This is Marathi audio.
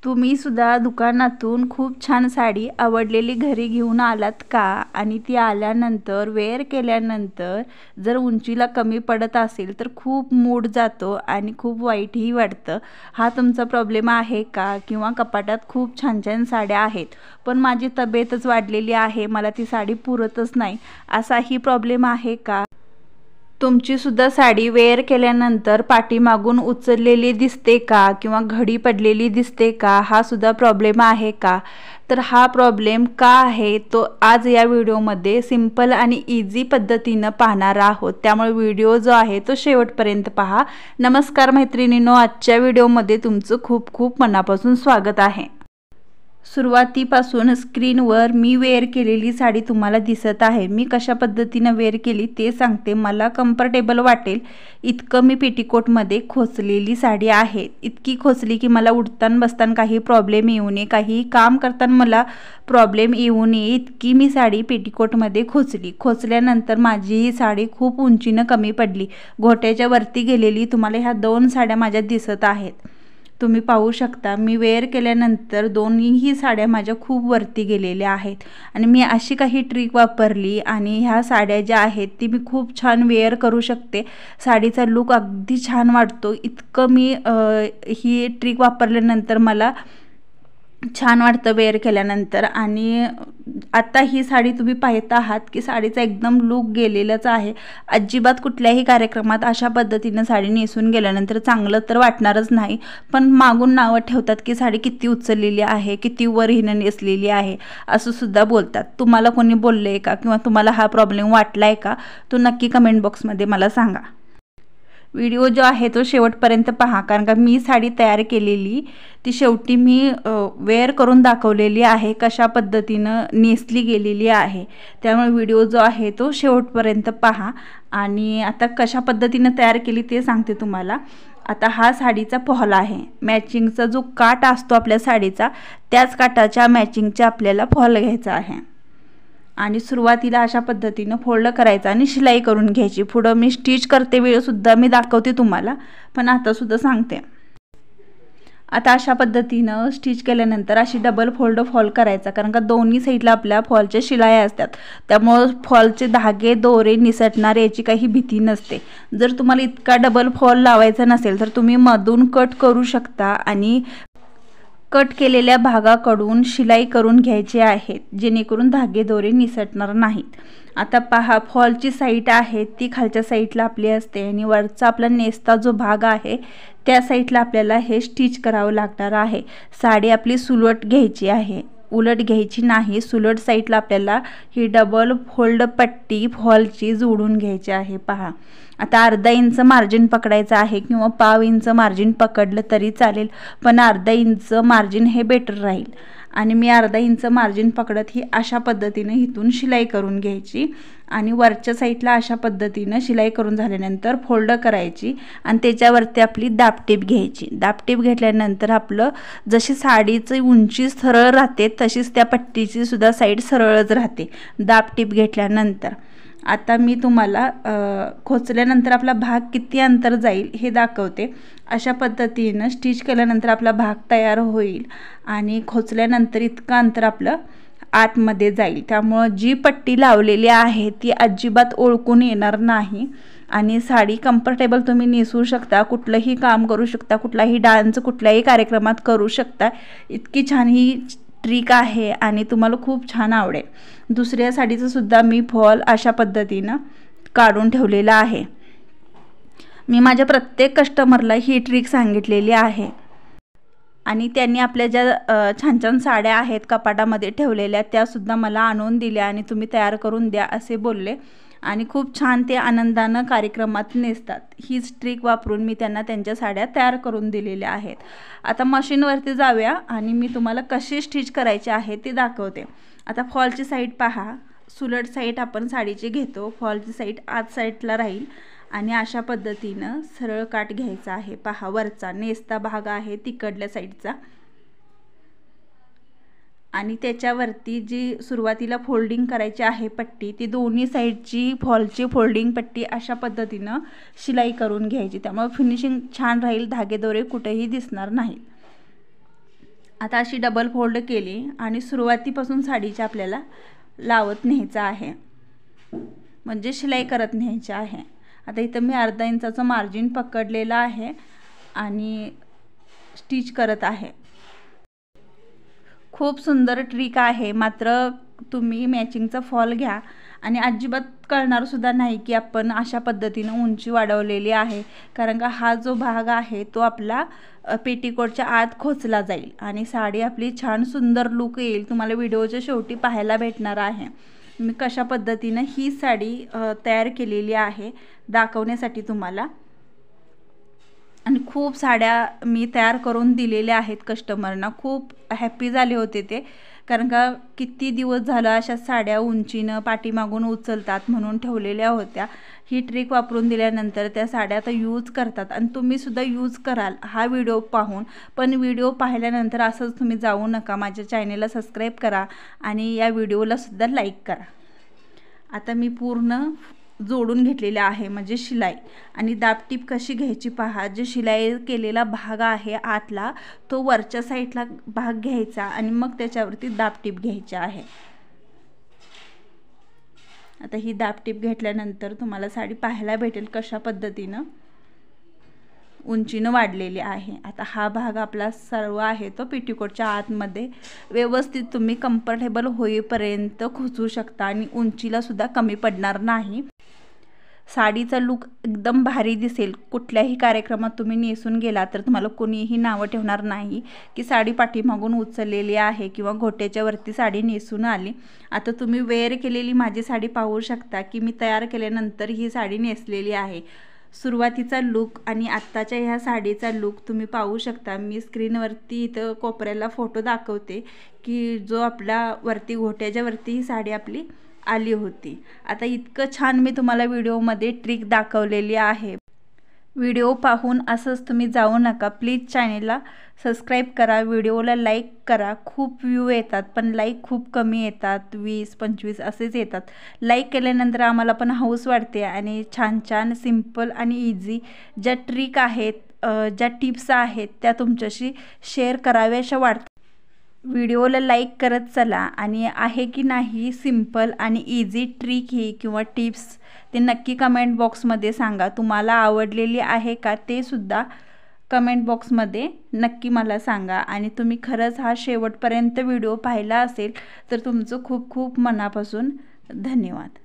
तुम्ही सुद्धा दुकानातून खूप छान साडी आवडलेली घरी घेऊन आलात का? आणि ती आल्यानंतर वेअर केल्यानंतर जर उंचीला कमी पडत असेल तर खूप मूड जातो आणि खूप वाईटही वाटतं. हा तुमचा प्रॉब्लेम आहे का? किंवा कपाटात खूप छान छान साड्या आहेत पण माझी तब्येतच वाढलेली आहे, मला ती साडी पुरतच नाही, असाही प्रॉब्लेम आहे का? तुमची सुद्धा साडी वेअर केल्यानंतर पाठीमागून उचललेली दिसते का? किंवा घडी पडलेली दिसते का? हा सुद्धा प्रॉब्लेम आहे का? तर हा प्रॉब्लेम का आहे तो आज या व्हिडिओमध्ये सिंपल आणि इझी पद्धतीनं पाहणार आहोत, त्यामुळे व्हिडिओ जो आहे तो शेवटपर्यंत पहा. नमस्कार मैत्रिणींनो, आजच्या व्हिडिओमध्ये तुमचं खूप खूप मनापासून स्वागत आहे. सुरुवातीपासून स्क्रीनवर मी वेअर केलेली साडी तुम्हाला दिसत आहे. मी कशा पद्धतीने वेअर केली ते सांगते. मला कम्फर्टेबल वाटेल इतकं मी पेटीकोटमध्ये खोचलेली साडी आहे. इतकी खोचली की मला उठताना बसताना काही प्रॉब्लेम येऊ नये, काही काम करताना मला प्रॉब्लेम येऊ नये इतकी मी साडी पेटीकोटमध्ये खोचली. खोचल्यानंतर माझी ही साडी खूप उंचीनं कमी पडली, घोट्याच्या वरती गेलेली. तुम्हाला ह्या 2 साड्या माझ्या दिसत आहेत, तुम्ही पाहू शकता. मी वेअर केल्यानंतर दोन्हीही साड्या माझ्या खूप वरती गेलेल्या आहेत आणि मी अशी काही ट्रिक वापरली आणि ह्या साड्या ज्या आहेत ती मी खूप छान वेअर करू शकते. साडीचा लुक अगदी छान वाटतो. इतकं मी ही ट्रिक वापरल्यानंतर मला छान वाटतं वेअर केल्यानंतर. आणि आता ही साडी तुम्ही पाहत आहात की साडीचा एकदम लुक गेलेलाच आहे. अजिबात कुठल्याही कार्यक्रमात अशा पद्धतीनं साडी नेसून गेल्यानंतर चांगलं तर वाटणारच नाही, पण मागून नावं ठेवतात की साडी किती उचललेली आहे, किती वर हिनं नेसलेली आहे असं सुद्धा बोलतात. तुम्हाला कोणी बोललं आहे का? किंवा तुम्हाला हा प्रॉब्लेम वाटला आहे का? तो नक्की कमेंट बॉक्समध्ये मला सांगा. व्हिडिओ जो आहे तो शेवटपर्यंत पहा, कारण का मी साडी तयार केलेली ती शेवटी मी वेअर करून दाखवलेली आहे, कशा पद्धतीनं नेसली गेलेली आहे. त्यामुळे व्हिडिओ जो आहे तो शेवटपर्यंत पहा. आणि आता कशा पद्धतीनं तयार केली ते सांगते तुम्हाला. आता हा साडीचा पॉल आहे. मॅचिंगचा जो काट असतो आपल्या साडीचा त्याच काटाच्या मॅचिंगचा आपल्याला पॉल घ्यायचा आहे. आणि सुरुवातीला अशा पद्धतीनं फोल्ड करायचं आणि शिलाई करून घ्यायची. पुढं मी स्टिच करते वेळसुद्धा मी दाखवते तुम्हाला, पण आतासुद्धा सांगते. आता अशा पद्धतीनं स्टिच केल्यानंतर अशी डबल फोल्ड फॉल करायचा, कारण का दोन्ही साईडला आपल्या फॉलच्या शिलाई असतात, त्यामुळं फॉलचे धागे दोरे निसटणार याची काही भीती नसते. जर तुम्हाला इतका डबल फॉल लावायचा नसेल तर तुम्ही मधून कट करू शकता आणि कट केलेल्या भागाकडून शिलाई करून घ्यायची आहेत, जेणेकरून धागे दोरे निसटणार नाहीत. आता पहा, फॉलची साईड आहे ती खालच्या साईडला आपली असते आणि वरचा आपला नेसता जो भाग आहे त्या साईडला आपल्याला हे स्टिच करावं लागणार आहे. साडी आपली सुलट घ्यायची आहे, उलट घ्यायची नाही. सुलट साईडला आपल्याला ही डबल फोल्ड पट्टी फॉलची जोडून घ्यायची आहे. पहा, आता अर्धा इंच मार्जिन पकडायचं आहे किंवा पाव इंच मार्जिन पकडलं तरी चालेल, पण अर्धा इंच मार्जिन हे बेटर राहील. आणि मी अर्धा इंच मार्जिन पकडत ही अशा पद्धतीने इथून शिलाई करून घ्यायची आणि वरच्या साईडला अशा पद्धतीनं शिलाई करून झाल्यानंतर फोल्ड करायची आणि त्याच्यावरती आपली दाबटीप घ्यायची. दाबटीप घेतल्यानंतर आपलं जशी साडीची उंची सरळ राहते तशीच त्या पट्टीची सुद्धा साईड सरळच राहते दाबटीप घेतल्यानंतर. आता मी तुम्हाला खोचल्यानंतर आपला भाग किती अंतर जाईल हे दाखवते. अशा पद्धतीनं स्टिच केल्यानंतर आपला भाग तयार होईल आणि खोचल्यानंतर इतकं अंतर आपलं आतमध्ये जाईल. त्यामुळं जी पट्टी लावलेली आहे ती अजिबात ओळखून येणार नाही आणि साडी कम्फर्टेबल तुम्ही नेसू शकता, कुठलंही काम करू शकता, कुठलाही डान्स कुठल्याही कार्यक्रमात करू शकता. इतकी छान ही ट्रिक आहे आणि तुम्हाला खूप छान आवडेल. दुसऱ्या साडीचं सुद्धा मी फॉल अशा पद्धतीनं काढून ठेवलेला आहे. मी माझ्या प्रत्येक कस्टमरला ही ट्रिक सांगितलेली आहे आणि त्यांनी आपल्या ज्या छान छान साड्या आहेत कपाटामध्ये ठेवलेल्या त्यासुद्धा मला आणून दिल्या आणि तुम्ही तयार करून द्या असे बोलले आणि खूप छान ते आनंदानं कार्यक्रमात नेसतात. हीच ट्रिक वापरून मी त्यांना त्यांच्या साड्या तयार करून दिलेल्या आहेत. आता मशीनवरती जाऊया आणि मी तुम्हाला कशी स्टिच करायची आहे ते दाखवते. आता फॉलची साईड पहा, सुलट साईड आपण साडीची घेतो, फॉलची साईड आत साईडला राहील आणि अशा पद्धतीनं सरळ काट घ्यायचा आहे. पहा, वरचा नेसता भाग आहे तिकडल्या साईडचा आणि त्याच्यावरती जी सुरुवातीला फोल्डिंग करायची आहे पट्टी ती दोन्ही साईडची फॉलची फोल्डिंग पट्टी अशा पद्धतीनं शिलाई करून घ्यायची. त्यामुळे फिनिशिंग छान राहील, धागेदोरे कुठेही दिसणार नाहीत. आता अशी डबल फोल्ड केली आणि सुरुवातीपासून साडीच्या आपल्याला लावत न्यायचं आहे, म्हणजे शिलाई करत न्यायची आहे। आता इथं मी अर्धा इंचाचं मार्जिन पकडलेलं आहे आणि स्टिच करत आहे। खूप सुंदर ट्रिक आहे, मात्र तुम्ही मॅचिंगचा फॉल घ्या आणि अजिबात कळणार सुद्धा नाही की आपण अशा पद्धतीने उंची वाढवलेली आहे, कारण का हा जो भाग आहे तो आपला पेटीकोटच्या आत खोचला जाईल आणि साडी आपली छान सुंदर लुक येईल। तुम्हाला व्हिडिओच्या शेवटी पाहायला भेटणार आहे मी कशा पद्धतीने ही साडी तयार केलेली आहे दाखवण्यासाठी तुम्हाला। आणि खूप साड्या मी तयार करून दिलेल्या आहेत कस्टमरना, खूप हॅपी झाले होते ते, कारण का किती दिवस झालं अशा साड्या उंचीनं पाठीमागून उचलतात म्हणून ठेवलेल्या होत्या। ही ट्रिक वापरून दिल्यानंतर त्या साड्या आता यूज करतात आणि तुम्ही सुद्धा यूज कराल हा व्हिडिओ पाहून। पण व्हिडिओ पाहिल्यानंतर असंच तुम्ही जाऊ नका, माझ्या चॅनेलला सबस्क्राईब करा आणि या व्हिडिओला सुद्धा लाईक करा। आता मी पूर्ण जोडून घेतलेले आहे म्हणजे शिलाई, आणि दाबटीप कशी घ्यायची पहा। जे शिलाई केलेला भाग आहे आतला तो वरच्या साईडला भाग घ्यायचा आणि मग त्याच्यावरती दाबटीप घ्यायची आहे। आता ही दाबटीप घेतल्यानंतर तुम्हाला साडी पाहायला भेटेल कशा पद्धतीनं उंचीनं वाढलेली आहे। आता हा भाग आपला सर्व आहे तो पेटीकोटच्या आतमध्ये व्यवस्थित तुम्ही कम्फर्टेबल होईपर्यंत खोचू शकता आणि उंचीला सुद्धा कमी पडणार नाही। साडीचा लुक एकदम भारी दिसेल। कुठल्याही कार्यक्रमात तुम्ही नेसून गेला तर तुम्हाला कोणीही नावं ठेवणार नाही की साडी पाठीमागून उचललेली आहे किंवा घोट्याच्या वरती साडी नेसून आली। आता तुम्ही वेअर केलेली माझी साडी पाहू शकता की मी तयार केल्यानंतर ही साडी नेसलेली आहे। सुरुवातीचा लुक आणि आत्ताच्या ह्या साडीचा लुक तुम्ही पाहू शकता। मी स्क्रीनवरती इथं कोपऱ्याला फोटो दाखवते की जो आपला वरती घोट्याच्या वरती ही साडी आपली आली होती। आता इतकं छान मी तुम्हाला व्हिडिओमध्ये ट्रिक दाखवलेली आहे। व्हिडिओ पाहून असंच तुम्ही जाऊ नका, प्लीज चॅनेलला सबस्क्राईब करा, व्हिडिओला लाईक करा। खूप व्ह्यू येतात पण लाईक खूप कमी येतात, 20-25 असेच येतात। लाईक केल्यानंतर आम्हाला पण हौस वाटते आणि छान छान सिंपल आणि इझी ज्या ट्रिक आहेत, ज्या टिप्स आहेत त्या तुमच्याशी शेअर कराव्याशा वाटतात। व्हिडिओला लाईक करत चला आणि आहे की नाही सिंपल आणि इझी ट्रिक ही किंवा टिप्स ते नक्की कमेंट बॉक्समध्ये सांगा। तुम्हाला आवडलेली आहे का ते सुद्धा कमेंट बॉक्समध्ये नक्की मला सांगा। आणि तुम्ही खरंच हा शेवटपर्यंत व्हिडिओ पाहिला असेल तर तुमचं खूप खूप मनापासून धन्यवाद।